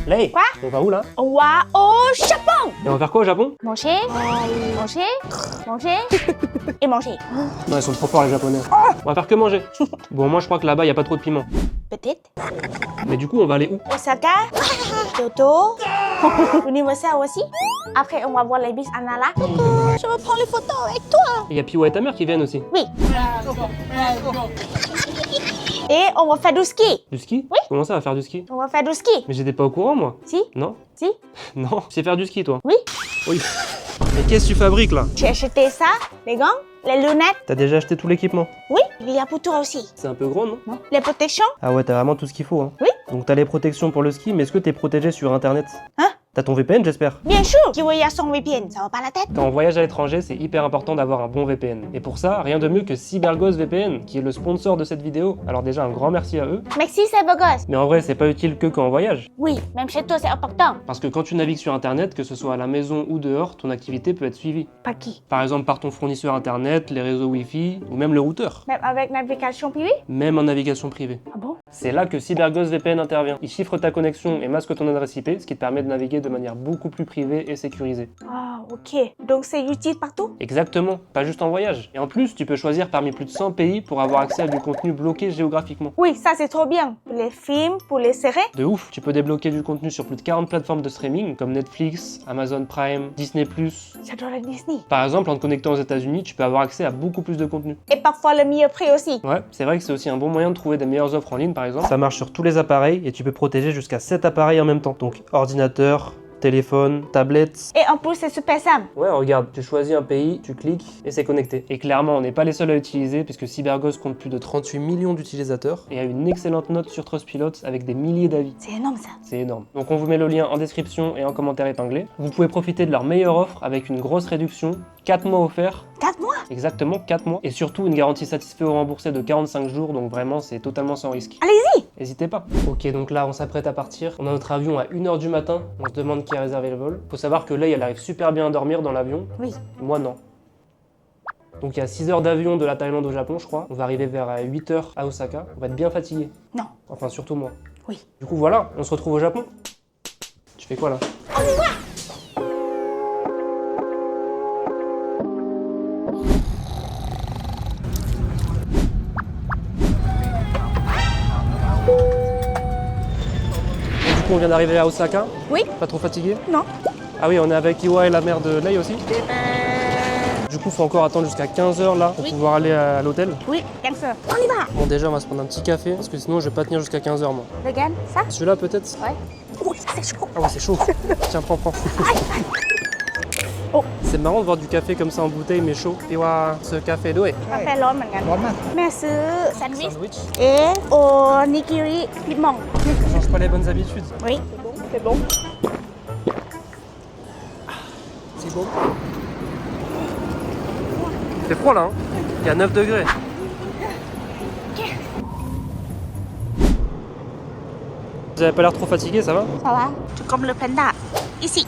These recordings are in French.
Lei, Quoi? on va où là? On va au Japon. Et on va faire quoi au Japon? Manger, manger, manger et manger. Non, ils sont trop forts les japonais. On va faire que manger. Bon, moi je crois que là-bas il y a pas trop de piment. Peut-être. Mais du coup, on va aller où? Osaka, Kyoto, Universal aussi. Après, on va voir les bus à Nara. Je veux prendre les photos avec toi. Il y a Piwa et ta mère qui viennent aussi. Oui. Et on va faire du ski. Du ski? Oui. Comment ça va faire du ski? On va faire du ski. Mais j'étais pas au courant moi. Si, Non? si. Non? Tu sais faire du ski toi? Oui. Oui. Mais qu'est-ce que tu fabriques là? J'ai acheté ça, les gants, les lunettes. T'as déjà acheté tout l'équipement? Oui, il y a pour toi aussi. C'est un peu grand, non? Les protections. Ah ouais, t'as vraiment tout ce qu'il faut, hein. Oui. Donc t'as les protections pour le ski, mais est-ce que t'es protégé sur internet? Hein? T'as ton VPN, j'espère? Bien sûr, Kiwi a son VPN, ça va pas la tête. Quand on voyage à l'étranger, c'est hyper important d'avoir un bon VPN. Et pour ça, rien de mieux que CyberGhost VPN, qui est le sponsor de cette vidéo. Alors déjà, un grand merci à eux. Merci, c'est beau gosse. Mais en vrai, c'est pas utile que quand on voyage. Oui, même chez toi, c'est important. Parce que quand tu navigues sur internet, que ce soit à la maison ou dehors, ton activité peut être suivie. Pas qui? Par exemple par ton fournisseur internet, les réseaux Wi-Fi, ou même le routeur. Même avec navigation privée? Même en navigation privée. Ah bon? C'est là que CyberGhost VPN intervient. Il chiffre ta connexion et masque ton adresse IP, ce qui te permet de naviguer de manière beaucoup plus privée et sécurisée. Ah, ok. Donc c'est utile partout? Exactement, pas juste en voyage. Et en plus, tu peux choisir parmi plus de 100 pays pour avoir accès à du contenu bloqué géographiquement. Oui, ça c'est trop bien. Pour les films, pour les séries. De ouf, tu peux débloquer du contenu sur plus de 40 plateformes de streaming comme Netflix, Amazon Prime, Disney+. J'adore la Disney. Par exemple, en te connectant aux États-Unis, tu peux avoir accès à beaucoup plus de contenu. Et parfois le meilleur prix aussi. Ouais, c'est vrai que c'est aussi un bon moyen de trouver des meilleures offres en ligne par exemple. Ça marche sur tous les appareils et tu peux protéger jusqu'à 7 appareils en même temps. Donc ordinateur, téléphone, tablette. Et en plus, c'est super simple. Ouais, regarde, tu choisis un pays, tu cliques et c'est connecté. Et clairement, on n'est pas les seuls à utiliser puisque CyberGhost compte plus de 38 millions d'utilisateurs et a une excellente note sur Trustpilot avec des milliers d'avis. C'est énorme ça. C'est énorme. Donc on vous met le lien en description et en commentaire épinglé. Vous pouvez profiter de leur meilleure offre avec une grosse réduction, 4 mois offerts. 4 mois? Exactement 4 mois. Et surtout une garantie satisfait ou remboursée de 45 jours, donc vraiment c'est totalement sans risque. Allez-y! N'hésitez pas. Ok, donc là on s'apprête à partir. On a notre avion à 1h du matin. On se demande qui a réservé le vol. Faut savoir que Lei elle arrive super bien à dormir dans l'avion. Oui. Moi non. Donc il y a 6 heures d'avion de la Thaïlande au Japon, je crois. On va arriver vers 8 heures à Osaka. On va être bien fatigué. Non. Enfin surtout moi. Oui. Du coup voilà, on se retrouve au Japon. Tu fais quoi là? On y va! Du coup on vient d'arriver à Osaka. Oui. Pas trop fatigué? Non. Ah oui, on est avec Iwa et la mère de Lei aussi. Du coup, faut encore attendre jusqu'à 15h là pour Oui. pouvoir aller à l'hôtel. Oui, bien sûr. On y va! Bon, déjà, on va se prendre un petit café parce que sinon, je vais pas tenir jusqu'à 15h moi. Regarde ça? Celui-là, peut-être? Ouais. Oui, ça c'est chaud. Ah ouais, c'est chaud. Tiens, prends. Oh. C'est marrant de voir du café comme ça en bouteille, mais chaud. Iwa, ce café doué. กาแฟร้อนเหมือนกัน ร้อนมาก แม่ซื้อแซนด์วิช Sandwich. เอโอนิกิริพิมอง On change pas les bonnes habitudes. Oui, c'est bon. C'est bon. C'est froid là, hein? Il y a 9 degrés. Vous avez pas l'air trop fatigué, ça va? Ça va? Tu comme le panda. Ici,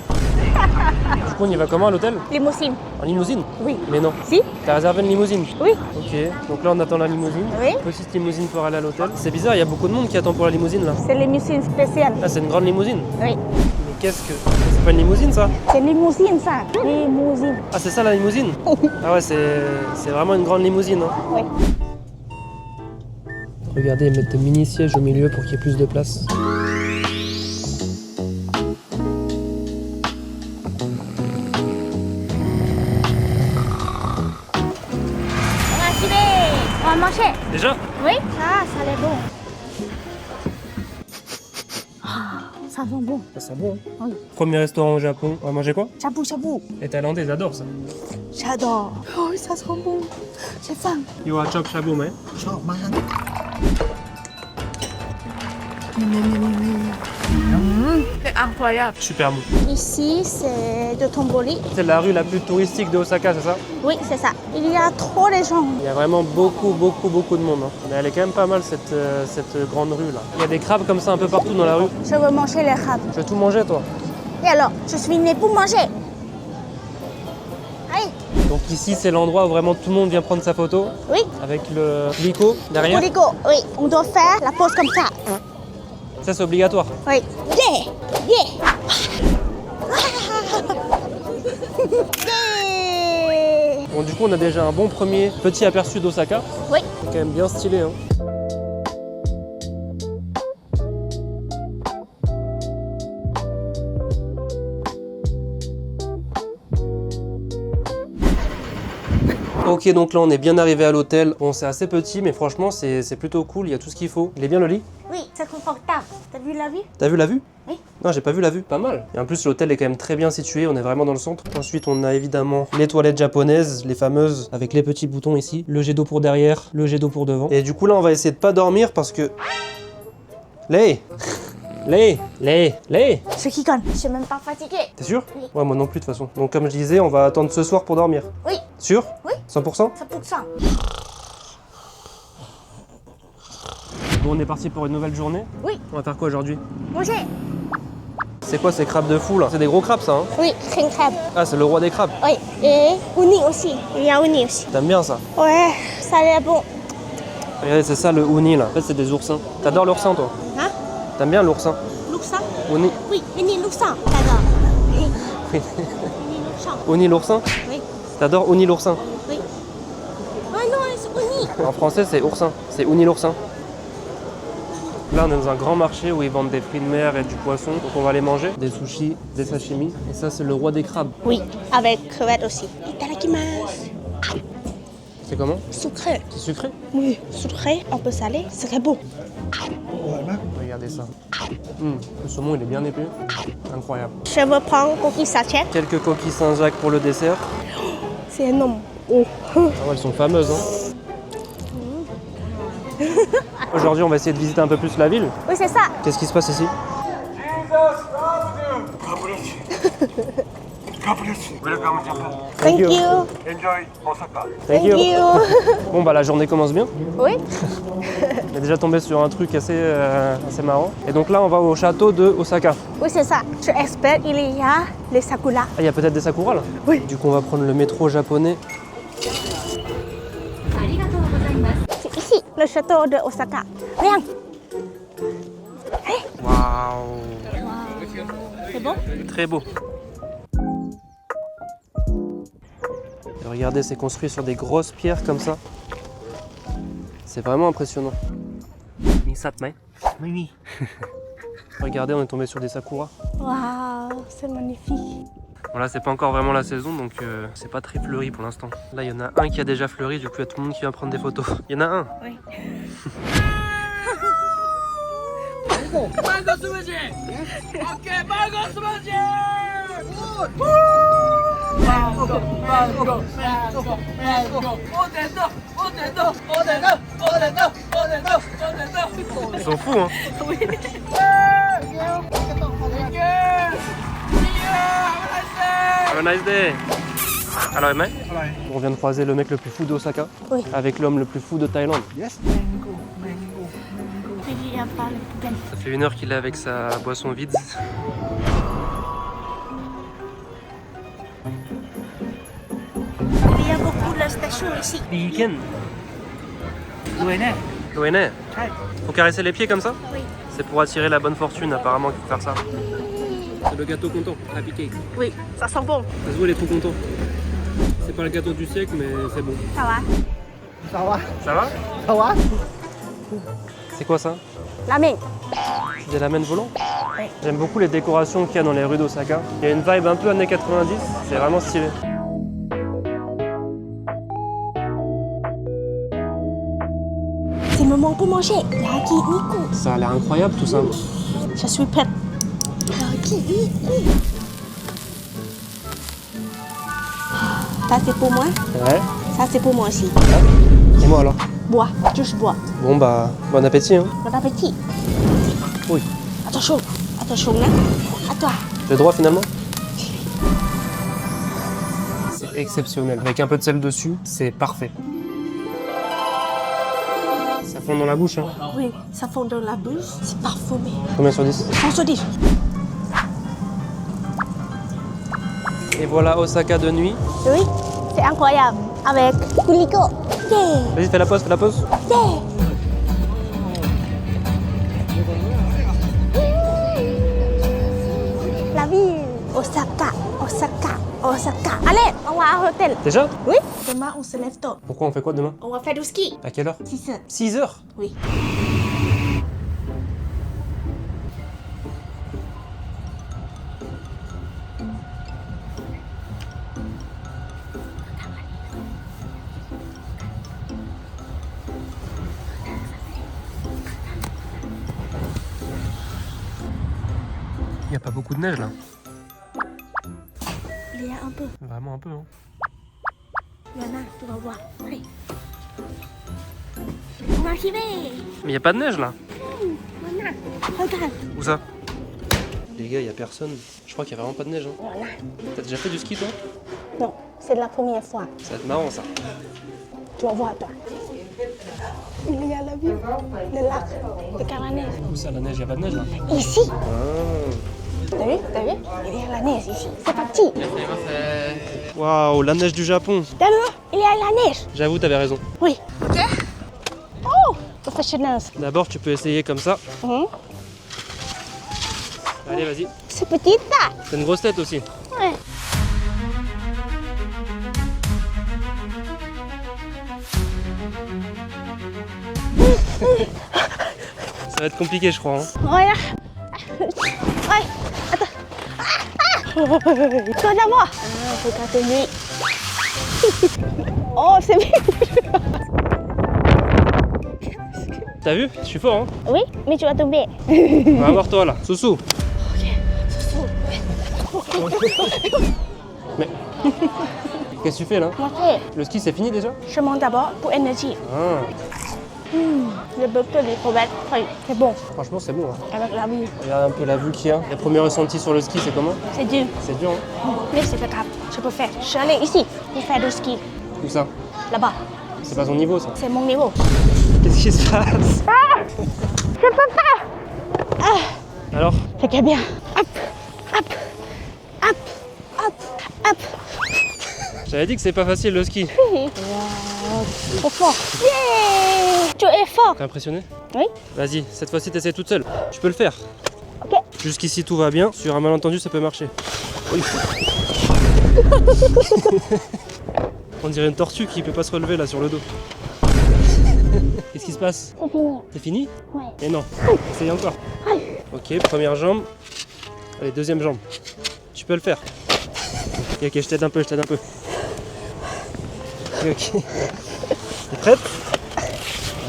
Du coup, on y va comment à l'hôtel? limousine. En limousine? Oui. Mais non. Si? T'as réservé une limousine? Oui. Ok, donc là on attend la limousine. Oui. Petite limousine pour aller à l'hôtel. C'est bizarre, il y a beaucoup de monde qui attend pour la limousine là. C'est limousine spéciale. Ah, c'est une grande limousine. Oui. Mais qu'est-ce que. C'est pas une limousine ça? C'est limousine ça. Limousine. Ah, c'est ça la limousine? Ah ouais, c'est vraiment une grande limousine. Hein. Oui. Regardez, ils mettent des mini sièges au milieu pour qu'il y ait plus de place. On va filer. On va manger. Déjà? Oui. Ça a l'air bon. Ah, ça sent bon. Ça sent bon. Hein. Oui. Premier restaurant au Japon. On va manger quoi? Shabu shabu. Les Thaïlandais, ils adorent ça. J'adore. Oh, ça sent bon. J'ai faim. You are chop shabu, mais. ชอบมาก C'est incroyable. Super bon. Ici, c'est de Tomboli. C'est la rue la plus touristique de Osaka, c'est ça? Oui, c'est ça. Il y a trop de gens. Il y a vraiment beaucoup de monde. Hein. Mais elle est quand même pas mal cette grande rue là. Il y a des crabes comme ça un peu partout dans la rue. Je veux manger les crabes. Tu veux tout manger toi? Et alors, je suis née pour manger. Allez, Donc ici c'est l'endroit où vraiment tout le monde vient prendre sa photo oui. avec le Lico derrière. Colico, oui. On doit faire la pose comme ça. Ça, c'est obligatoire. Oui. Yeah. Yeah. Yeah. Bon, du coup, on a déjà un bon premier petit aperçu d'Osaka. Oui. C'est quand même bien stylé, hein. Ok, donc là on est bien arrivé à l'hôtel. Bon, c'est assez petit, mais franchement c'est plutôt cool, il y a tout ce qu'il faut. Il est bien le lit? Oui, c'est confortable. T'as vu la vue? T'as vu la vue? Oui. Non, j'ai pas vu la vue, pas mal. Et en plus l'hôtel est quand même très bien situé, on est vraiment dans le centre. Ensuite on a évidemment les toilettes japonaises, les fameuses, avec les petits boutons ici. Le jet d'eau pour derrière, le jet d'eau pour devant. Et du coup là on va essayer de pas dormir parce que... Lé. Ce qui compte, je suis même pas fatiguée. T'es sûr? Oui. Ouais, moi non plus de toute façon. Donc comme je disais, on va attendre ce soir pour dormir. Oui, Sûr? Oui. 100%? 100%. Bon, on est parti pour une nouvelle journée. Oui. On va faire quoi aujourd'hui? Manger. C'est quoi ces crabes de fou là? C'est des gros crabes ça, hein? Oui, king crab. Ah, c'est le roi des crabes. Oui, et uni aussi. Il y a uni aussi. T'aimes bien ça? Ouais, ça a l'air bon. Regardez, c'est ça le uni là. En fait, c'est des oursins. T'adores l'oursin toi? Hein? T'aimes bien l'oursin? L'oursin? Uni. Oui, uni l'oursin. D'accord. Oui. Oui. Uni l'oursin. Uni l'oursin? Oui. T'adores Uni l'oursin? Oui. Oh non, c'est uni. En français, c'est oursin. C'est Uni l'oursin. Là, on est dans un grand marché où ils vendent des fruits de mer et du poisson. Donc, on va les manger. Des sushis, des sashimi. Et ça, c'est le roi des crabes. Oui, avec crevettes aussi. Itadakimasu. C'est comment? Sucré. C'est sucré? Oui, sucré, un peu salé. C'est très bon. Regardez ça. Le saumon, il est bien épais. Incroyable. Je veux prendre coquille sachet. Quelques coquilles Saint-Jacques pour le dessert. C'est énorme. Oh. Ah ouais, elles sont fameuses, hein. Aujourd'hui, on va essayer de visiter un peu plus la ville. Oui, c'est ça. Qu'est-ce qui se passe ici? Thank you. Enjoy Osaka. Thank you. Bon, bah la journée commence bien. Oui. On est déjà tombé sur un truc assez marrant. Et donc là, on va au château de Osaka. Oui, c'est ça. Je espère qu'il y a les sakura. Ah, il y a peut-être des sakuras là? Oui. Du coup, on va prendre le métro japonais. C'est ici, le château de Osaka. Regarde. Waouh! C'est bon? Très beau. Et regardez, c'est construit sur des grosses pierres comme ça. C'est vraiment impressionnant. Misatme. Oui. Regardez, on est tombé sur des sakuras. Waouh, c'est magnifique. Bon là, c'est pas encore vraiment la saison, donc c'est pas très fleuri pour l'instant. Là, il y en a un qui a déjà fleuri, du coup, il y a tout le monde qui vient prendre des photos. Il y en a un. Oui. Mango smoothie. Ok, mango smoothie. Ils sont fous, hein? Oui. Have a nice day. Alors, Emma, on vient de croiser le mec le plus fou d'Osaka Oui. avec l'homme le plus fou de Thaïlande. Il y a pas le problème. Ça fait 1 heure qu'il est avec sa boisson vide. Il y a beaucoup de stations ici. Weekend. Loené. Faut caresser les pieds comme ça? Oui. C'est pour attirer la bonne fortune, apparemment, qu'il faut faire ça. C'est le gâteau content, Happy Cake. Oui, ça sent bon. Ça se voit, il est trop content. C'est pas le gâteau du siècle, mais c'est bon. Ça va? Ça va? Ça va? C'est quoi ça? Ramen. C'est des ramen volants? Oui. J'aime beaucoup les décorations qu'il y a dans les rues d'Osaka. Il y a une vibe un peu années 90, c'est vraiment stylé. C'est le moment pour manger. Yakiniku. Ça a l'air incroyable tout ça. Je suis prête. Yakiniku. Ça c'est pour moi. Ouais. Ça c'est pour moi aussi. Et moi alors? Bois, juste bois. Bon bah, bon appétit hein. Bon appétit. Oui. Attention, attention là. À toi. J'ai le droit finalement? C'est exceptionnel. Avec un peu de sel dessus, c'est parfait. Ça fond dans la bouche hein. Oui, ça fond dans la bouche. C'est parfumé. Combien sur 10? On se dit. Et voilà Osaka de nuit. Oui, c'est incroyable. Avec Kuliko. Yeah. Vas-y, fais la pause, fais la pause. Yeah. Osaka, Osaka, Osaka. Allez, on va à l'hôtel. Déjà? Oui. Demain, on se lève tôt. Pourquoi on fait quoi demain? On va faire du ski. À quelle heure? 6 heures. 6 heures? Oui. Il n'y a pas beaucoup de neige là. Il y a un peu. Vraiment un peu, hein. Il y en a, tu vas voir. Allez. On va arriver. Mais il n'y a pas de neige là. Voilà. Regarde. Où ça? Les gars, il n'y a personne. Je crois qu'il n'y a vraiment pas de neige. Hein. Voilà. T'as déjà fait du ski toi? Non, c'est la première fois. Ça va être marrant ça. Tu vas voir, toi. Il y a la vue, le lac, regarde la neige. Où ça, la neige? Il n'y a pas de neige là? Ici. Ah. T'as vu? T'as vu? Il y a la neige ici. C'est parti. Waouh, la neige du Japon. T'as vu? Il y a la neige. J'avoue, t'avais raison. Oui. Ok. Oh, professionnels. D'abord, tu peux essayer comme ça. Allez, vas-y. C'est petit, ça. T'as une grosse tête aussi. Ouais. Ça va être compliqué, je crois. Hein. Voilà. Ouais. Attends. Toi d'abord. Ah, regarde lui. Oh, c'est bien. T'as vu? Je suis fort, hein. Oui, mais tu vas tomber. On va voir toi là. Soussou. Mais. Qu'est-ce que tu fais là? Moi, c'est. Le ski, c'est fini déjà? Je monte d'abord pour énergie. Ah, Le burger des crevettes, oui, c'est bon. franchement, c'est bon. Hein. Avec la vue. Regarde un peu la vue qu'il y a. Les premiers ressentis sur le ski, c'est comment? C'est dur. C'est dur, hein. Mais c'est pas grave, je peux faire. Je suis allée ici pour faire du ski. Où ça? Là-bas. C'est pas ton niveau, ça. C'est mon niveau. Qu'est-ce qui se passe? Je peux pas. Alors? Regarde bien. Hop, hop, hop, hop, hop. J'avais dit que c'est pas facile le ski. Trop fort. Yeah. Tu es fort. T'es impressionné? Oui. Vas-y, cette fois-ci, t'essaies toute seule. Tu peux le faire. Ok. Jusqu'ici, tout va bien. Sur un malentendu, ça peut marcher. Oui. On dirait une tortue qui peut pas se relever là sur le dos. Qu'est-ce qui se passe? C'est fini. C'est fini? Ouais. Mais non. Essaye encore. Ok, première jambe. Allez, deuxième jambe. Tu peux le faire. Ok, je t'aide un peu, Ok. T'es prête?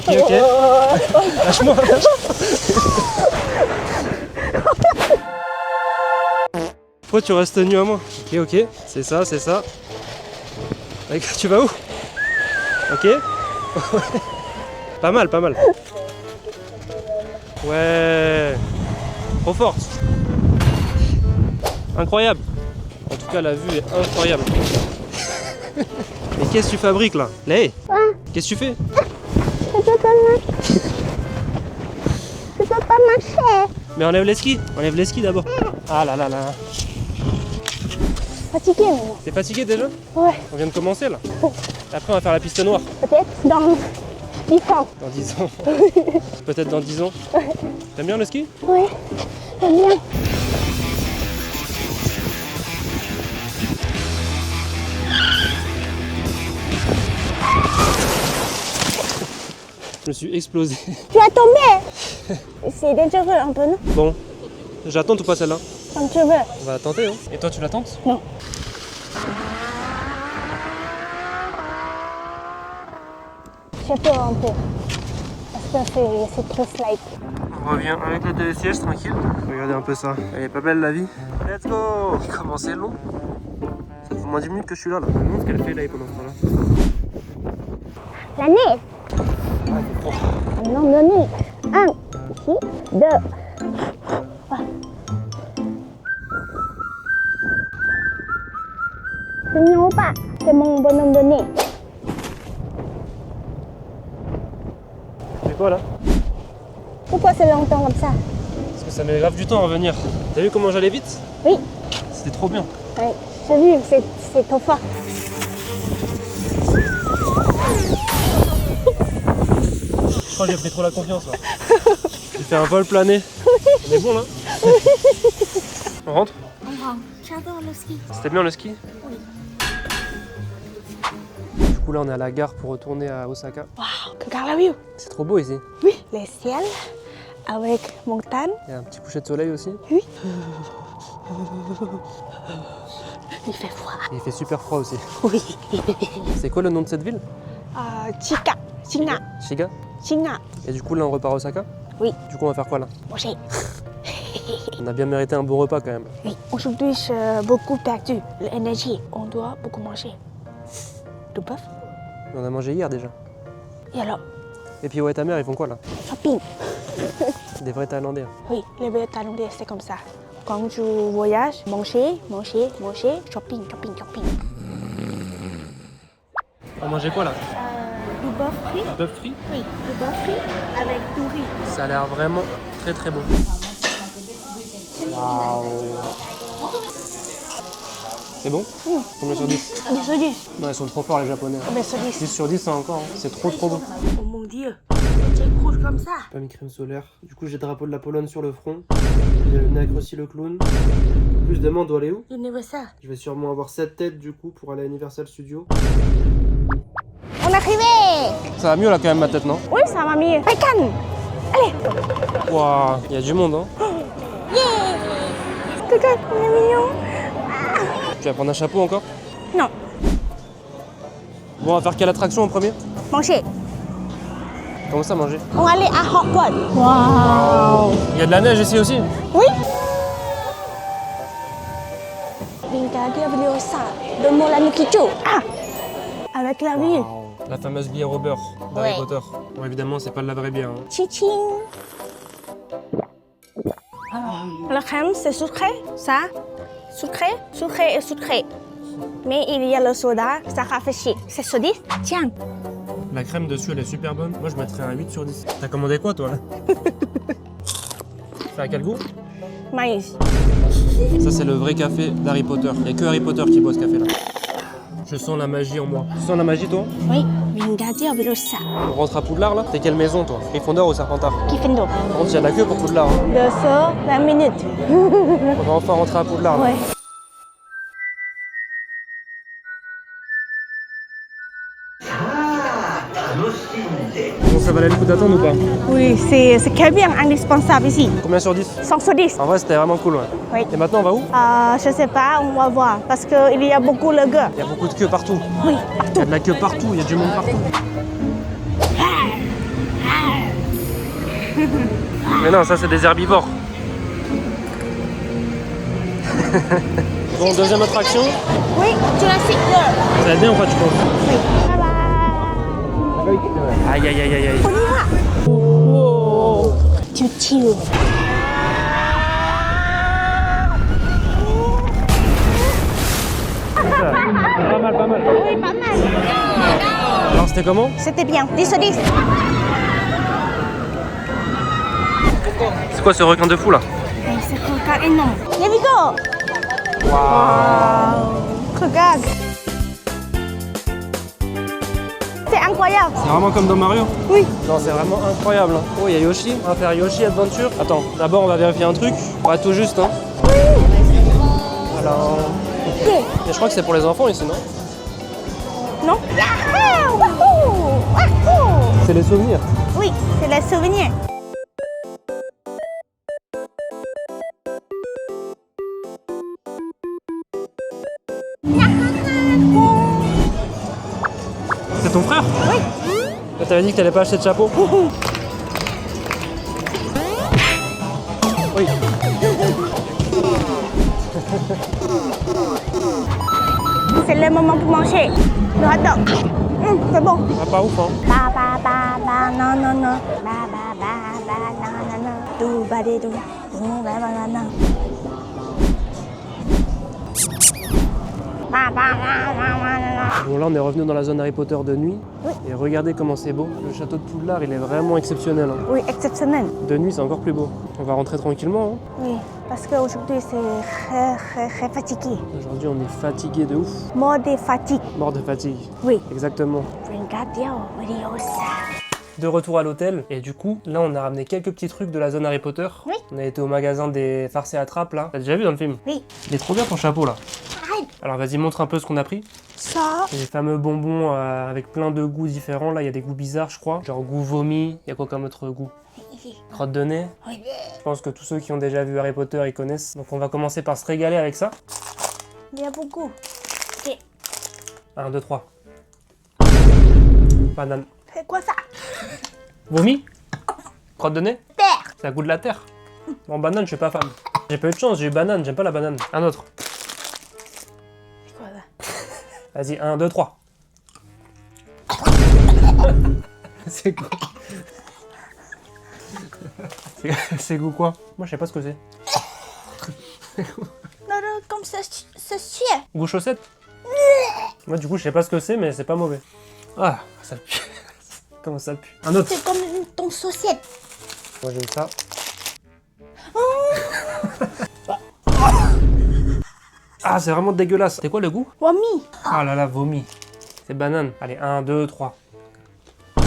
Ok. Lâche-moi, Pourquoi tu restes nu à moi? Ok, c'est ça. Tu vas où? Ok. Pas mal. Ouais. Trop forte. Incroyable. En tout cas, la vue est incroyable. Mais qu'est-ce que tu fabriques là? Lé, qu'est-ce que tu fais? Je peux pas marcher. Mais enlève les skis d'abord. Ah là. Fatigué maintenant. T'es fatigué déjà? Ouais. On vient de commencer là. Après on va faire la piste noire. Peut-être dans 10 ans. Dans 10 ans. Peut-être dans 10 ans. T'aimes bien le ski? Oui, c'est bien. Je me suis explosé. Tu as tombé. C'est dangereux un peu, non? Bon, j'attends ou pas celle-là? Comme tu veux. On va la tenter, hein. Et toi tu la tentes? Non. Je peux un peu. Parce que c'est trop slide. On revient avec le télésiège tranquille. Regardez un peu ça. Elle est pas belle la vie. Let's go! Comment c'est long? Ça fait moins 10 minutes que je suis là. Je me demande ce qu'elle fait là pendant ce temps-là. La neige. Non, la neige. 1, ici, 2. C'est mignon ou pas? C'est mon bonhomme de nez. C'est quoi là? Pourquoi c'est longtemps comme ça? Parce que ça met grave du temps à venir. T'as vu comment j'allais vite? Oui, C'était trop bien. oui. J'ai vu, c'est trop fort. Je crois que j'ai pris trop la confiance là. J'ai fait un vol plané. On est bon là? On rentre? Bon, j'adore le ski. C'était bien le ski? Oui. Du coup, là, on est à la gare pour retourner à Osaka. Waouh, regarde la vue. C'est trop beau ici. Oui. Les ciels avec montagne. Il y a un petit coucher de soleil aussi. Oui. Il fait froid. Et il fait super froid aussi. Oui. C'est quoi le nom de cette ville? Chica. China. Shiga? China. Et du coup, là, on repart à Osaka? Oui. Du coup, on va faire quoi là? Manger. On a bien mérité un bon repas quand même. Oui. Aujourd'hui, j'ai beaucoup perdu l'énergie. On doit beaucoup manger. Du bœuf. On a mangé hier déjà. Et alors, Et puis, ouais, ta mère, ils font quoi là? shopping. Des vrais Thaïlandais. Oui, les vrais Thaïlandais, c'est comme ça. Quand tu voyages, manger, manger, manger, shopping, shopping, shopping. On mangeait quoi là? Du bœuf frit. Bœuf frit? Oui, du bœuf frit avec du riz. Ça a l'air vraiment très très bon. Waouh! C'est bon? Combien sur 10? 10 sur 10. Non, ils sont trop forts les japonais. Combien sur 10? 10 sur 10 ça encore, hein. C'est trop bon. Oh mon dieu, c'est rouge comme ça. Pas mis crème solaire. Du coup j'ai le drapeau de la Pologne sur le front. J'ai le nacre aussi le clown. Plus demain on doit aller où? Universal. Je vais sûrement avoir 7 têtes du coup pour aller à Universal Studios. On est arrivé. Ça va mieux là quand même ma tête, non? Oui, ça m'a mis. Pécan. Allez. Waouh, il y a du monde hein. Yeah. Regarde, on est mignon. Tu vas prendre un chapeau encore? Non, Bon, on va faire quelle attraction en premier? manger. Comment ça manger? On va aller à Hogwarts. Waouh. Il y a de la neige ici aussi? Oui. Wingardium Leviosa de Molanukichu. Ah. Avec la ville. La fameuse bière au beurre d'Harry Ouais. Potter. Bon évidemment c'est pas de la vraie bière. Hein. Chiching. La crème, c'est sucré, ça. Sucré, sucré et sucré. Mais il y a le soda, ça rafraîchit. C'est sur 10? Tiens. La crème dessus elle est super bonne. Moi je mettrais un 8 sur 10. T'as commandé quoi toi là? Ça a quel goût? Maïs. Ça c'est le vrai café d'Harry Potter. Il n'y a que Harry Potter qui boit ce café là. Je sens la magie en moi. Tu sens la magie toi? Oui, Wingardium Leviosa. On rentre à Poudlard là? T'es quelle maison toi? Gryffondor ou Serpentard? Gryffondor. Par contre il y a la queue pour Poudlard. Hein. 220 minutes. On va enfin rentrer à Poudlard. Là. Ouais. Bon ça valait le coup d'attendre ou pas? Oui, c'est bien indispensable ici. Combien sur 10? 100 sur 10. En vrai c'était vraiment cool ouais. Oui. Et maintenant on va où? Je sais pas, on va voir. Parce qu'il y a beaucoup de gars. Il y a beaucoup de queues partout. Oui, Il y partout. a de la queue partout, il y a du monde partout. Mais non, ça c'est des herbivores. Bon, deuxième attraction. Oui, Jurassic World. Ça va être bien ou pas tu penses? Oui. Bye bye. Aïe aïe aïe aïe aïe. On y va. Wow. Chill. Pas mal, pas mal. Oui, pas mal. Alors c'était comment? C'était bien. 10 sur 10. C'est quoi ce requin de fou là? C'est un requin énorme. Here we go. Wow. Regarde. C'est incroyable. C'est vraiment comme dans Mario? Oui. Non, c'est vraiment incroyable. Hein. Oh, il y a Yoshi. On va faire Yoshi Adventure. Attends, d'abord on va vérifier un truc. On va tout juste, hein. Oui. Alors. Et je crois que c'est pour les enfants ici, non? Non. Yahoo! Wahoo! Wahoo! C'est les souvenirs. Oui, c'est le souvenir. C'est ton frère? Oui. T'avais dit que t'allais pas acheter de chapeau? Oui. C'est le moment pour manger. Le hot dog. C'est bon. Ah, pas ouf, hein. Ba ba ba ba non non non. Ba ba ba ba non non non. Do ba de do. Do ba ba ba non. Ba ba ba ba ba non. Bon, là on est revenu dans la zone Harry Potter de nuit. Oui. Et regardez comment c'est beau. Le château de Poudlard, il est vraiment exceptionnel. Hein. Oui, exceptionnel. De nuit, c'est encore plus beau. On va rentrer tranquillement. Hein. Oui, parce qu'aujourd'hui c'est très fatigué. Aujourd'hui, on est fatigué de ouf. Mort de fatigue. Mort de fatigue. Oui. Exactement. Wingardium Leviosa. De retour à l'hôtel, et du coup, là on a ramené quelques petits trucs de la zone Harry Potter. Oui. On a été au magasin des farces et attrapes là. T'as déjà vu dans le film? Oui. Il est trop bien ton chapeau là. Arrête. Alors vas-y, montre un peu ce qu'on a pris. Ça. Les fameux bonbons avec plein de goûts différents. Là, il y a des goûts bizarres, je crois. Genre goût vomi. Il y a quoi comme autre goût? Crotte de nez. Oui. Je pense que tous ceux qui ont déjà vu Harry Potter, ils connaissent. Donc on va commencer par se régaler avec ça. Il y a beaucoup. Ok. 1, 2, 3. Banane. C'est quoi ça? Vomi? Crotte de nez? Terre. C'est à goût de la terre. Bon, banane, je suis pas fan. J'ai pas eu de chance, j'ai eu banane, j'aime pas la banane. Un autre. C'est quoi ça? Vas-y, 1, 2, 3. C'est quoi? C'est goût quoi? Moi, je sais pas ce que c'est. Non, non, comme ça, c'est chien. Goût chaussette? Moi, du coup, je sais pas ce que c'est, mais c'est pas mauvais. Ah, ça pue. Comment ça pue? Un autre. C'est comme ton sauciette. Moi, j'aime ça. Ah, c'est vraiment dégueulasse. C'est quoi le goût? Vomi. Ah là là, vomi. C'est banane. Allez, 1, 2, 3. C'est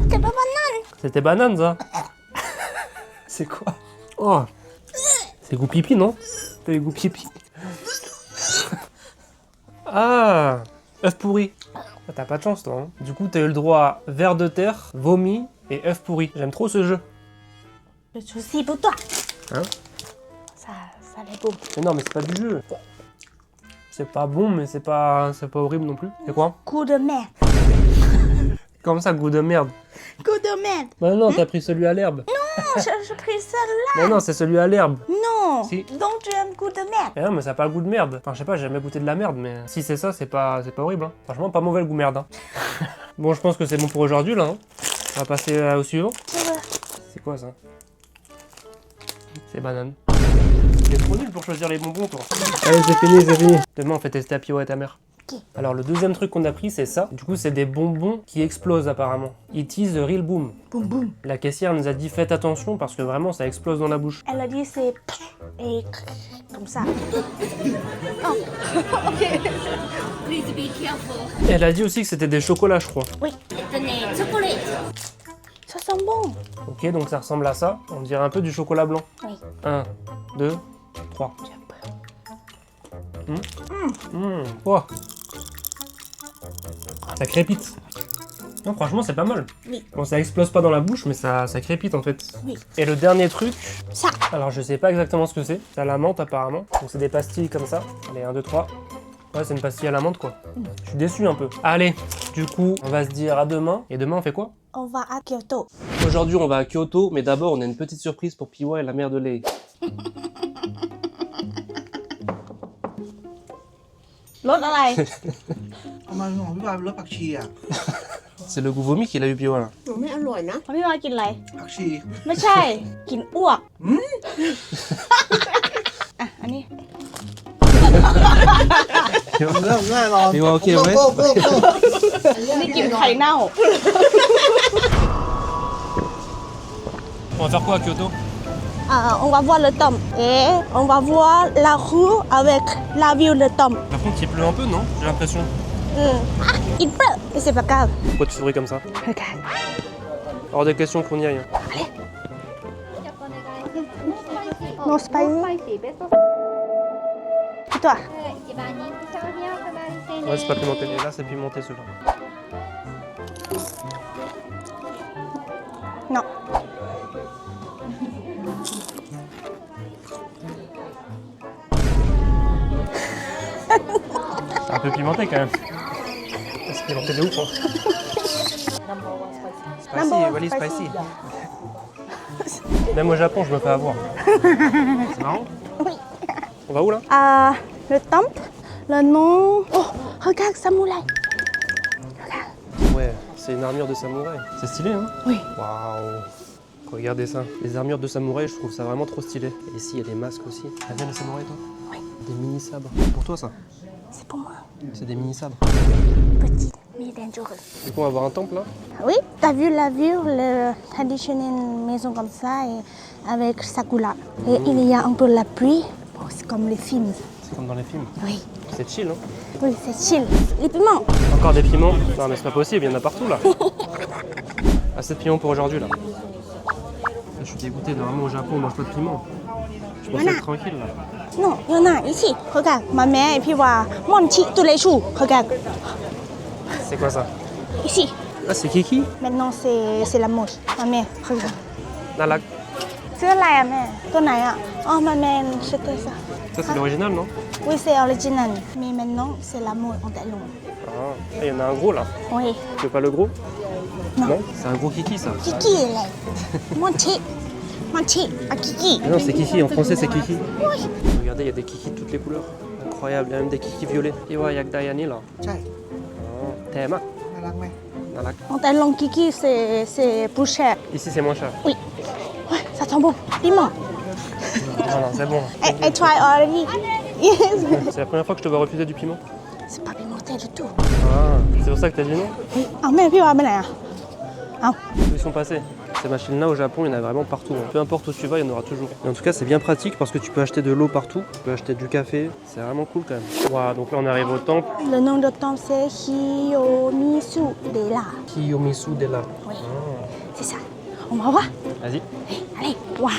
pas banane. C'était banane, ça. C'est quoi? Oh. C'est goût pipi, non? C'est goût pipi. Ah, œuf pourri. Ah, t'as pas de chance, toi. Hein. Du coup, t'as eu le droit à ver de terre, vomi et œuf pourri. J'aime trop ce jeu. Le souci pour toi. Hein? Ça l'est bon. Mais non, mais c'est pas du jeu. C'est pas bon, mais c'est pas horrible non plus. C'est quoi? Goût de merde. Comme ça, goût de merde. Goût de merde. Bah non, t'as pris celui à l'herbe. Non, je pris celle-là. Mais non, c'est celui à l'herbe. Non. Si. Donc tu aimes goût de merde. Eh non, mais ça a pas le goût de merde. Enfin, je sais pas, j'ai jamais goûté de la merde, mais si c'est ça, c'est pas horrible. Hein. Franchement, pas mauvais le goût merde. Hein. Bon, je pense que c'est bon pour aujourd'hui, là. Hein. On va passer au suivant. C'est quoi, ça? C'est banane. T'es trop nul pour choisir les bonbons, toi. Allez, c'est fini, c'est fini. Demain, on fait tester à Pio et ta mère. Ok. Alors, le deuxième truc qu'on a pris, c'est ça. Du coup, c'est des bonbons qui explosent, apparemment. It is the real boom. Boum boum. La caissière nous a dit, faites attention, parce que vraiment, ça explose dans la bouche. Elle a dit c'est et comme ça. Please be careful. Et elle a dit aussi que c'était des chocolats, je crois. Oui. Tenez, chocolate. Ça sent bon. Ok, donc ça ressemble à ça. On dirait un peu du chocolat blanc. Oui. 1, 2, 3. Oh. Ça crépite. Non, franchement, c'est pas mal. Oui. Bon, ça explose pas dans la bouche, mais ça crépite en fait. Oui. Et le dernier truc, Ça. alors je sais pas exactement ce que c'est. C'est à la menthe apparemment. Donc c'est des pastilles comme ça. Allez, 1, 2, 3. Ouais, c'est une pastille à la menthe quoi. Je suis déçu un peu. Allez, du coup, on va se dire à demain. Et demain, on fait quoi? On va à Kyoto. Aujourd'hui, on va à Kyoto, mais d'abord, on a une petite surprise pour Piwa et la mère de Lei. รสอะไร ทำไมหอมพี่วายเป็นรสผักชีอ่ะ C'est le goût vomi qu'il a eu Piwa là. หนูไม่อร่อยนะ พี่มากินอะไร ผักชี ไม่ใช่ กินอ้วกอ่ะ อันนี้ เริ่มแน่นอน พี่วายโอเคไหม โก้โก้โก้ นี่กินไข่เน่า On va faire quoi à Kyoto? On va voir le tome et on va voir la rue avec la vue de tome. Par contre, il pleut un peu, non? J'ai l'impression. Ah, il pleut et c'est pas grave. Pourquoi tu souris comme ça? Regarde. Hors de question qu'on y aille. Hein. No spicy. Et toi? Ouais, c'est pas pimenté. Et là, c'est pimenté celui-là. Non. C'est un peu pimenté quand même. C'est pimenté de ouf. Hein. Spicy, Wally, spicy. Même au Japon, je me fais avoir. C'est marrant. Oui. On va où là? Le temple, le nom. Oh, regarde, samouraï. Ouais, c'est une armure de samouraï. C'est stylé, hein? Oui. Waouh! Regardez ça. Les armures de samouraï, je trouve ça vraiment trop stylé. Et ici, il y a des masques aussi. T'as bien les samouraïs, toi? Oui. Des mini-sabres. Pour toi, ça? C'est pour moi. C'est des mini-sabres. Petit, mais dangereux. Du coup, on va voir un temple, là? Oui, t'as vu la vue, le traditionnel maison comme ça, et avec sakura. Et il y a un peu la pluie. Bon, c'est comme les films. C'est comme dans les films. Oui. C'est chill, hein? Oui, c'est chill. Les piments. Encore des piments? Non, mais c'est pas possible, il y en a partout, là. Assez de piment pour aujourd'hui là. Je suis dégoûté, normalement au Japon on mange pas de piment. Je pensais être tranquille là. Non, il y en a ici. Regarde, ma mère et puis voilà. Monchi tous les jours. Regarde. C'est quoi ça? Ici. Ah c'est Kiki? Maintenant, c'est la mouche. Ma mère, regarde. Nalak. C'est la mère. Ton aïe. Oh, ma mère, c'était ça. Ça c'est l'original non? Oui, c'est original. Mais maintenant, c'est la mouche en talon. Ah, il y en a un gros là. Oui. Tu veux pas le gros? Non. C'est un gros Kiki ça. Kiki est là. Monchi. Monchi. Ah, Kiki. Non c'est Kiki, en français c'est Kiki. Oui. Regardez, il y a des Kiki de toutes les couleurs. Incroyable, il y a même des Kiki violets. Et ouais, Yagdayani là. ใช่ Thème. น่ารักไหม Nalak. En talon, Kiki, c'est plus cher. Ici c'est moins cher. Oui. Ouais, ça sent bon. Piment. Non, non, c'est bon. I try already. Yes. C'est la première fois que je te vois refuser du piment. C'est pas pimenté du tout. Ah, c'est pour ça que t'as dit non? Ah, mais puis, on va bien. Ah. Où ils sont passés? Ces machines-là au Japon, il y en a vraiment partout. Hein. Peu importe où tu vas, il y en aura toujours. Et en tout cas, c'est bien pratique parce que tu peux acheter de l'eau partout, tu peux acheter du café. C'est vraiment cool quand même. Waouh, donc là on arrive au temple. Le nom du temple, c'est Hiyomizu Dela. Kiyomizu Dela. Oui, c'est ça. On va voir. Vas-y. Allez, waouh.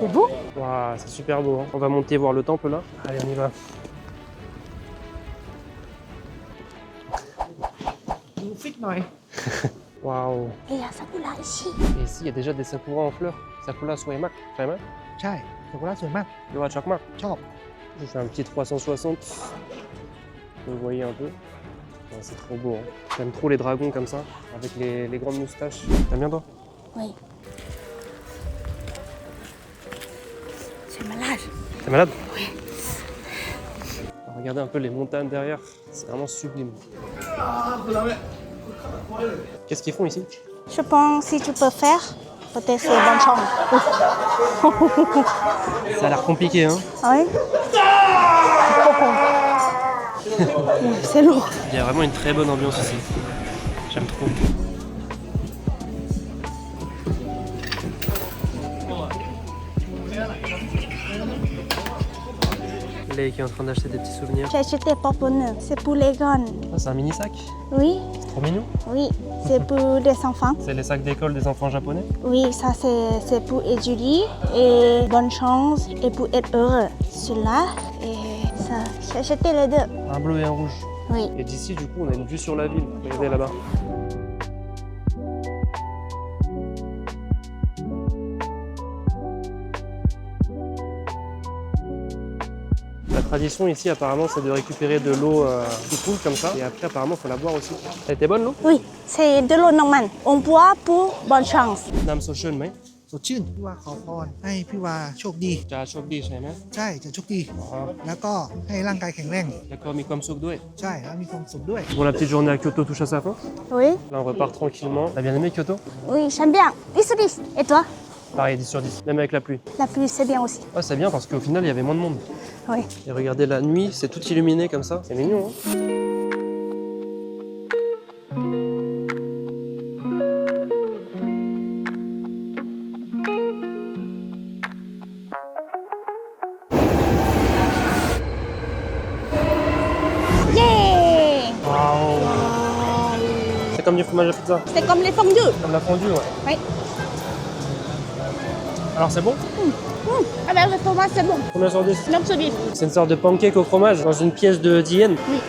C'est beau. Waouh, c'est super beau. Hein. On va monter voir le temple là. Allez, on y va. ดูฟิตหน่อย Waouh. Et il y a Sakura ici. Et ici, il y a déjà des sakura en fleurs. Sakura Suemak. Vraiment? ใช่ซากุระสวยมาก Yora Chakmak. ชอบ Je fais un petit 360. Vous voyez un peu. Ouais, c'est trop beau. Hein. J'aime trop les dragons comme ça, avec les grandes moustaches. T'aimes bien toi? Oui. C'est malade. T'es malade? Oui. Regardez un peu les montagnes derrière. C'est vraiment sublime. Qu'est-ce qu'ils font ici? Je pense si tu peux faire, peut-être c'est bonne chance. Ça a l'air compliqué, hein? Oui. C'est lourd. Il y a vraiment une très bonne ambiance ici. J'aime trop. Léa qui est en train d'acheter des petits souvenirs. J'ai acheté Poponeux. C'est pour les grands. Ah, c'est un mini sac? Oui, C'est trop mignon. oui. C'est pour les enfants. C'est les sacs d'école des enfants japonais? Oui, ça c'est pour étudier et bonne chance et pour être heureux. Celui-là et ça. J'ai acheté les deux. Un bleu et un rouge. Oui. Et d'ici, du coup, on a une vue sur la ville. Regardez là-bas. La tradition ici, apparemment, c'est de récupérer de l'eau qui coule comme ça. Et après, apparemment, il faut la boire aussi. Elle était bonne l'eau? Oui, c'est de l'eau normale. On boit pour bonne chance. Nam Sochun, mais สดชื่นพี่ว่าขอพรให้พี่ว่าโชคดี Tu as choqué, je sais, mais. ใช่จะโชคดี แล้วก็ให้ร่างกายแข็งแรง D'accord, mais comme Sokdoe. ใช่แล้วมีความสุขด้วย Bon, la petite journée à Kyoto touche à sa fin. Oui, Là, on repart tranquillement. T'as bien aimé Kyoto? oui, j'aime bien. 10/10. Et toi? Pareil, 10 sur 10. Même avec la pluie. La pluie, c'est bien aussi. Ouais, c'est bien parce qu'au final, il y avait moins de monde. Oui. Et regardez, la nuit, c'est tout illuminé comme ça. C'est mignon, hein? Yeah! Waouh! C'est comme du fromage à pizza. C'est comme les fondus. Comme la fondue, ouais. Oui. Alors, c'est bon? Avec le fromage, c'est bon. Combien sur 10? 9/10. C'est une sorte de pancake au fromage dans une pièce de 10 yens. Oui.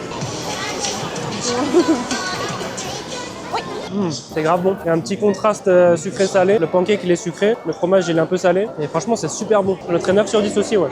C'est grave bon. Il y a un petit contraste sucré-salé. Le pancake, il est sucré. Le fromage, il est un peu salé. Et franchement, c'est super bon. Je mettrais 9 sur 10 aussi, ouais.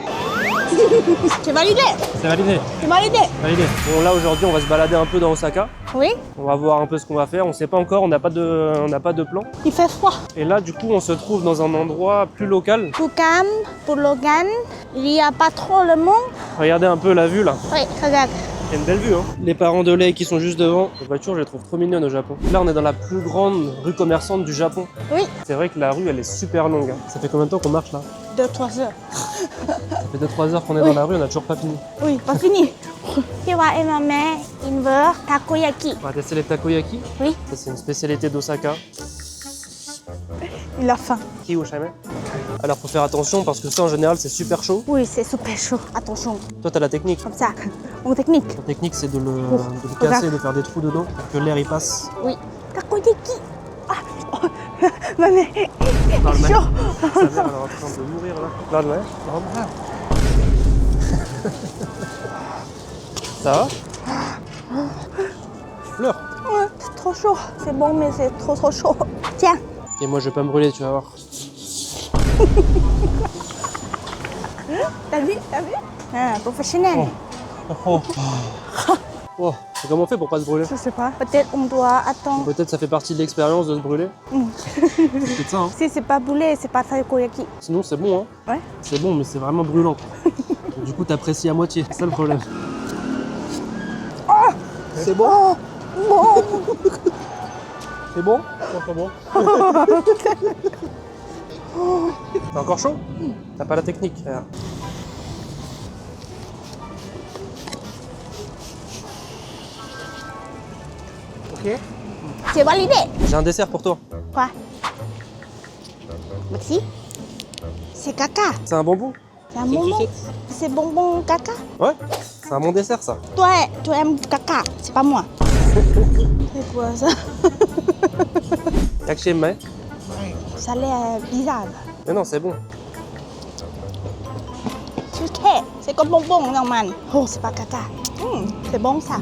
C'est validé. C'est validé. C'est validé. Validé. Bon, là, aujourd'hui, on va se balader un peu dans Osaka. Oui. On va voir un peu ce qu'on va faire. On sait pas encore. On n'a pas de plan. Il fait froid. Et là, du coup, on se trouve dans un endroit plus local. Pour Cam, pour Logan, il n'y a pas trop le monde. Regardez un peu la vue, là. Oui, regarde. C'est une belle vue, hein. Les parents de Lei qui sont juste devant. Les voitures, je les trouve trop mignonnes au Japon. Là, on est dans la plus grande rue commerçante du Japon. Oui. C'est vrai que la rue, elle est super longue, hein. Ça fait combien de temps qu'on marche, là? 2-3 heures. Ça fait 2-3 heures qu'on est dans la rue, on n'a toujours pas fini. Oui, pas fini. Hiwa et ma mère, ils veulent takoyaki. On va tester les takoyaki. Oui. Ça, c'est une spécialité d'Osaka. Il a faim. Qui au jamais. Alors, faut faire attention parce que ça, en général, c'est super chaud. Oui, c'est super chaud. Attention, Toi, t'as la technique. comme ça. Mon technique. La technique, c'est de le casser, de faire des trous dedans pour que l'air y passe. Oui. Takoyaki. Ah, oh, Maman, Parle mal. chaud. Sa mère, elle est en train de mourir là. Parle mal. Ça va? Tu pleures? Ouais, c'est trop chaud. C'est bon, mais c'est trop chaud. Tiens. Et moi, je vais pas me brûler, tu vas voir. T'as vu? Ah, professionnel. Oh. Oh. Et comment on fait pour pas se brûler? Je sais pas. Peut-être on doit attendre. Peut-être ça fait partie de l'expérience de se brûler. C'est peut-être ça, hein. Si c'est pas brûlé, c'est pas takoyaki. Sinon, c'est bon, hein. Ouais. C'est bon, mais c'est vraiment brûlant. Donc, du coup, t'apprécies à moitié. C'est ça le problème. C'est bon? Oh, bon. C'est bon? C'est bon. T'es encore chaud? T'as pas la technique. Regarde. Ok. C'est validé. J'ai un dessert pour toi. Quoi? Merci. C'est caca. C'est un bonbon? C'est un C'est une bonbon. sucette. C'est bonbon caca. Ouais. C'est un bon dessert, ça. Toi, tu aimes caca. C'est pas moi. C'est quoi ça? Yak mai. Ça a l'air bizarre. Mais non, c'est bon. Sucré. C'est comme bonbon normal. Oh, c'est pas caca. C'est bon ça.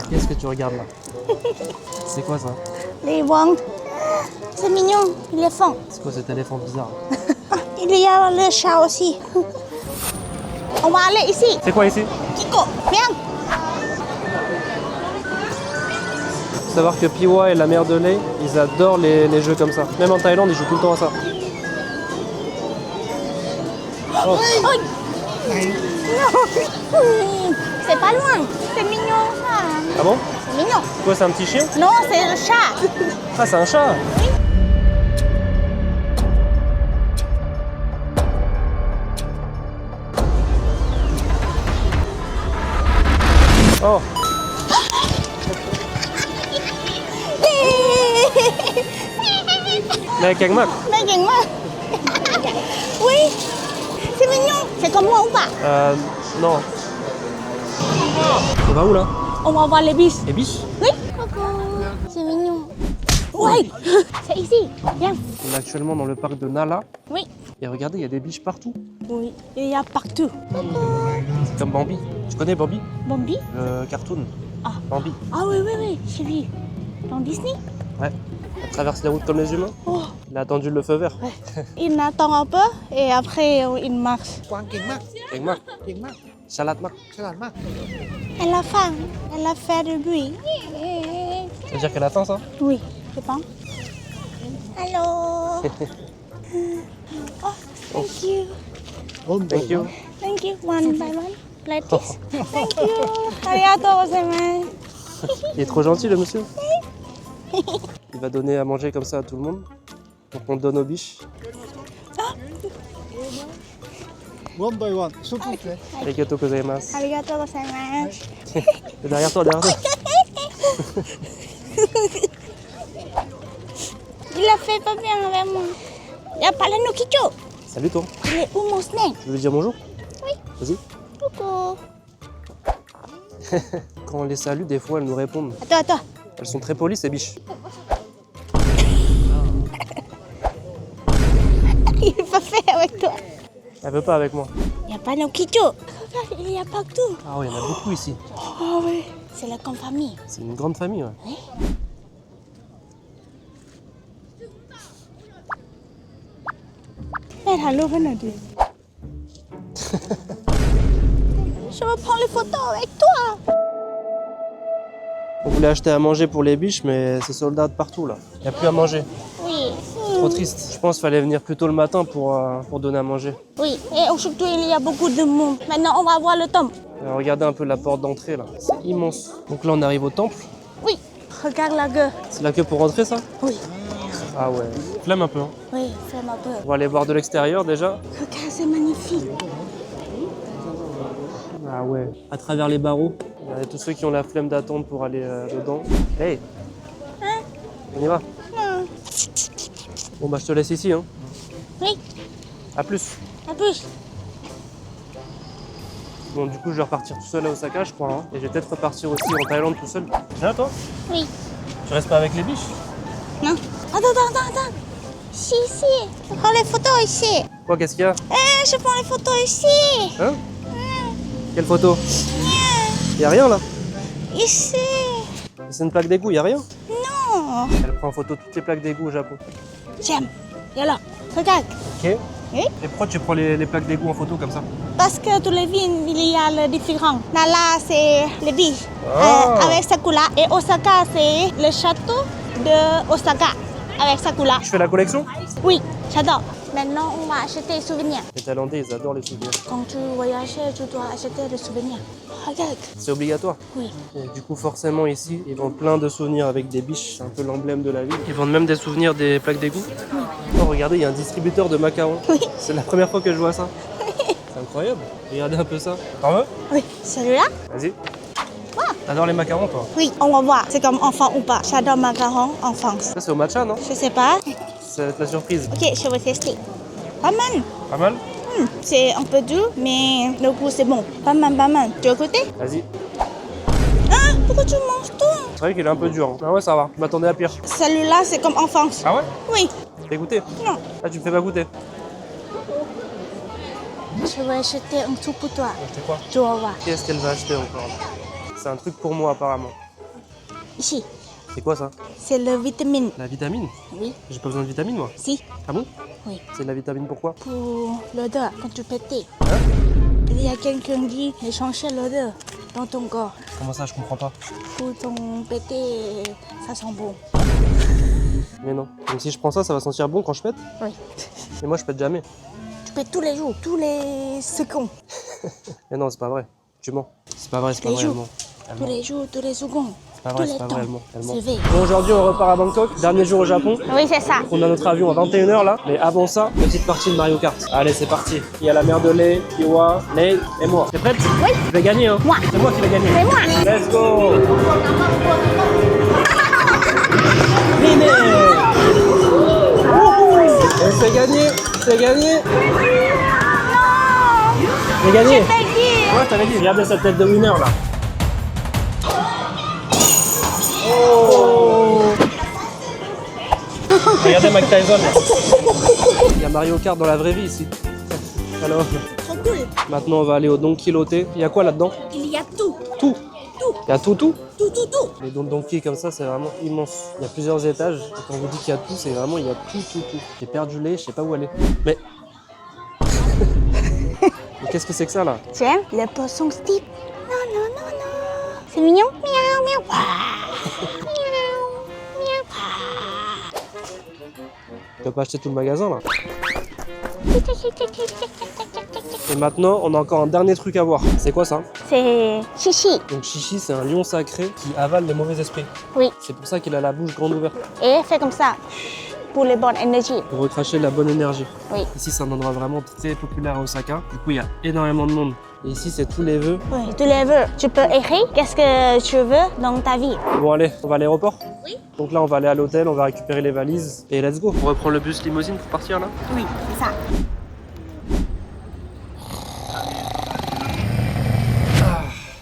Qu'est-ce que tu regardes là? C'est quoi ça? Les wangs. C'est mignon. Éléphant. C'est quoi cet éléphant bizarre? Il y a le chat aussi. On va aller ici. C'est quoi ici? Kiko, viens. Faut savoir que Piwa et la mère de lait, ils adorent les jeux comme ça. Même en Thaïlande, ils jouent tout le temps à ça. Oh. C'est pas loin. C'est mignon ça. Ah bon? C'est mignon. Quoi, c'est un petit chien? Non, c'est le chat. Ah, c'est un chat! Oh! Mais avec Agmac? Mais moi. Oui. C'est mignon. C'est comme moi ou pas? Non. On va où là? On va voir les biches. Les biches? Oui. Coucou. C'est mignon. Oui. C'est ici. Viens. On est actuellement dans le parc de Nala. Oui. Et regardez, il y a des biches partout. Oui. Il y a partout. C'est comme Bambi. Tu connais Bambi? Bambi? Le cartoon. Ah. Bambi. Ah oui. J'ai vu. Dans Disney? Ouais. Elle traverse les routes comme les humains. Oh. Il a attendu le feu vert. Il attend un peu et après il marche. กวางเก่งมาก Agmac. เก่งมาก Chalat Mac. ฉลาดมาก Elle a faim. Elle a fait du bruit. Ça veut dire qu'elle a faim, ça? Oui, je pense. Hello. Oh, thank you. Thank you. Thank you. One by one. Like this. Thank you. Arigato gozaimasu. Il est trop gentil, le monsieur. Il va donner à manger comme ça à tout le monde. Donc on donne aux biches. วัน by one สุดๆเลย Arigato gozaimasu. Arigato gozaimasu. Et derrière toi, derrière toi. Il a fait pas bien avec moi. Il a parlé de Kicho. Salut toi. Il est où mon snake? Tu veux lui dire bonjour? Oui. Vas-y. Coucou. Quand on les salue, des fois, elles nous répondent. Attends. Elles sont très polies, ces biches. Il est pas fait avec toi. Elle veut pas avec moi. Il n'y a pas de Kicho. Regarde, il y a partout. Ah ouais, il y en a beaucoup ici. Oh oui. C'est la grande famille. C'est une grande famille, ouais. Oui. Elle a l'eau venue. Je veux prendre les photos avec toi. On voulait acheter à manger pour les biches, mais c'est sold out partout, là. Il n'y a plus à manger. Oui. Trop triste. Je pense qu'il fallait venir plus tôt le matin pour donner à manger. Oui. Et surtout, il y a beaucoup de monde. Maintenant, on va voir le temple. Regardez un peu la porte d'entrée, là. C'est immense. Donc là, on arrive au temple. Oui. Regarde la gueule. C'est la queue pour rentrer, ça? Oui. Ah ouais. Flemme un peu, hein. Oui, fais-moi peur. On va aller voir de l'extérieur, déjà. Regarde, c'est magnifique. Ah ouais. À travers les barreaux. Il y a tous ceux qui ont la flemme d'attendre pour aller dedans. Hey! Hein? On y va? Non. Bon bah je te laisse ici, hein. Oui. À plus. À plus. Bon du coup je vais repartir tout seul à Osaka je crois, hein. Et je vais peut-être repartir aussi en Thaïlande tout seul. Viens toi? Oui. Tu restes pas avec les biches? Non. Attends. Ici, ici. Je prends les photos ici. Quoi, qu'est-ce qu'il y a? Je prends les photos ici. Hein? Quelle photo? Y a rien là? Ici. C'est une plaque d'égout, y a rien? Non. Elle prend en photo toutes les plaques d'égout au Japon. J'aime. Regarde. Regarde. Ok. Oui. Et pourquoi tu prends les plaques d'égout en photo comme ça? Parce que tous les villes, il y a le différent. Nala, c'est les biches avec Sakura. Et Osaka, c'est le château de Osaka avec Sakura. Tu fais la collection? Oui, j'adore. Maintenant, on va acheter des souvenirs. Les Thaïlandais, ils adorent les souvenirs. Quand tu voyages, tu dois acheter des souvenirs. Regarde. C'est obligatoire. Oui. Et du coup, forcément, ici, ils vendent plein de souvenirs avec des biches. C'est un peu l'emblème de la ville. Ils vendent même des souvenirs des plaques d'égout. Oh, regardez, il y a un distributeur de macarons. Oui. C'est la première fois que je vois ça. C'est incroyable. Regardez un peu ça. T'en veux? Oui. Celui-là? Vas-y. T'adores les macarons, toi? Oui. On va voir. C'est comme enfant ou pas. J'adore macarons enfance. Ça, c'est au matcha, non? Je sais pas. C'est la surprise. Ok, je vais tester. Pas mal. Pas mal? C'est un peu dur, mais le goût c'est bon. Pas mal, pas mal. Tu veux goûter? Vas-y. Ah, pourquoi tu manges tout? C'est vrai qu'il est un peu dur. Hein. Ah ouais, ça va. Je m'attendais à pire. Celui-là, c'est comme enfance. Ah ouais? Oui. T'as goûté? Non. Ah, tu me fais pas goûter. Je vais acheter un tout pour toi. C'est quoi? Tu vas voir. Qu'est-ce qu'elle va acheter encore? C'est un truc pour moi, apparemment. Ici, C'est quoi ça? c'est la vitamine. La vitamine? Oui. J'ai pas besoin de vitamine, moi. Si. Ah bon? Oui. C'est de la vitamine pourquoi? Pour l'odeur, quand tu pétais. Hein? Il y a quelqu'un qui a changé l'odeur dans ton corps. Comment ça, je comprends pas. Pour ton pété, ça sent bon. Mais non. Donc si je prends ça, ça va sentir bon quand je pète? Oui. Mais moi, je pète jamais. Tu pètes tous les jours, tous les secondes. Mais non, c'est pas vrai. Tu mens. C'est pas vrai, c'est pas Les vrai, elle jours. ment. Elle Tous ment. les jours, tous les secondes. C'est pas tous vrai, les c'est pas temps. vrai, elle ment. Elle ment. C'est vrai. Bon, aujourd'hui, on repart à Bangkok. Dernier jour au Japon. Oui, c'est ça. On a notre avion à 21h là. Mais avant ça, petite partie de Mario Kart. Allez, c'est parti. Il y a la mère de Lei, Iwa, Lei et moi. T'es prête? Oui. Je vais gagner, hein. Moi. C'est moi qui vais gagner. C'est moi. Let's go. Miné. Et c'est gagné. C'est gagné. J'ai gagné. Ouais, je t'avais dit. Regardez cette tête de winner là. Oh. Regardez Mike Tyson. Il y a Mario Kart dans la vraie vie ici. Alors, Trop cool. maintenant on va aller au Donkey Loté. Il y a quoi là-dedans? Il y a tout. Tout. Il y a tout. Tout. Les Donkey comme ça, c'est vraiment immense. Il y a plusieurs étages. Et quand on vous dit qu'il y a tout, c'est vraiment il y a tout. J'ai perdu le lait, je sais pas où aller. Mais. Mais qu'est-ce que c'est que ça là? Tu aimes le poisson Steve? Non. C'est mignon. Miaou, miaou. Tu vas pas acheter tout le magasin là? Et maintenant, on a encore un dernier truc à voir. C'est quoi ça? C'est chichi. Donc Chichi, c'est un lion sacré qui avale les mauvais esprits. Oui. C'est pour ça qu'il a la bouche grande ouverte. Et fait comme ça pour les bonnes énergies. Pour recracher la bonne énergie. Oui. Ici, c'est un endroit vraiment très populaire à Osaka. Du coup, il y a énormément de monde. Et ici, c'est tous les vœux. Oui, tous les vœux. Tu peux écrire qu'est-ce que tu veux dans ta vie. Bon, allez, on va à l'aéroport? Oui. Donc là, on va aller à l'hôtel, on va récupérer les valises. Et let's go. On reprend le bus limousine pour partir là? Oui, c'est ça.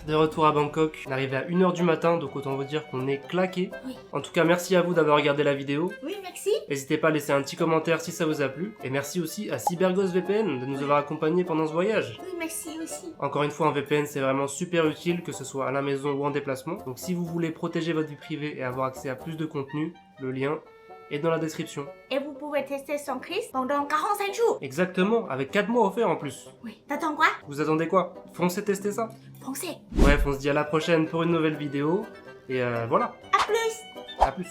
De retour à Bangkok, on est arrivé à 1h du matin, donc autant vous dire qu'on est claqué. Oui. En tout cas, merci à vous d'avoir regardé la vidéo. Oui, merci. N'hésitez pas à laisser un petit commentaire si ça vous a plu. Et merci aussi à Cybergos VPN de nous avoir accompagnés pendant ce voyage. Oui, merci aussi. Encore une fois, un VPN c'est vraiment super utile, que ce soit à la maison ou en déplacement. Donc si vous voulez protéger votre vie privée et avoir accès à plus de contenu, le lien est dans la description. Et vous pouvez tester sans crise pendant 45 jours. Exactement, avec 4 mois offerts en plus. Oui. T'attends quoi? Vous attendez quoi? Foncez tester ça. Pensez. Bref, on se dit à la prochaine pour une nouvelle vidéo. Et voilà, À plus. à plus.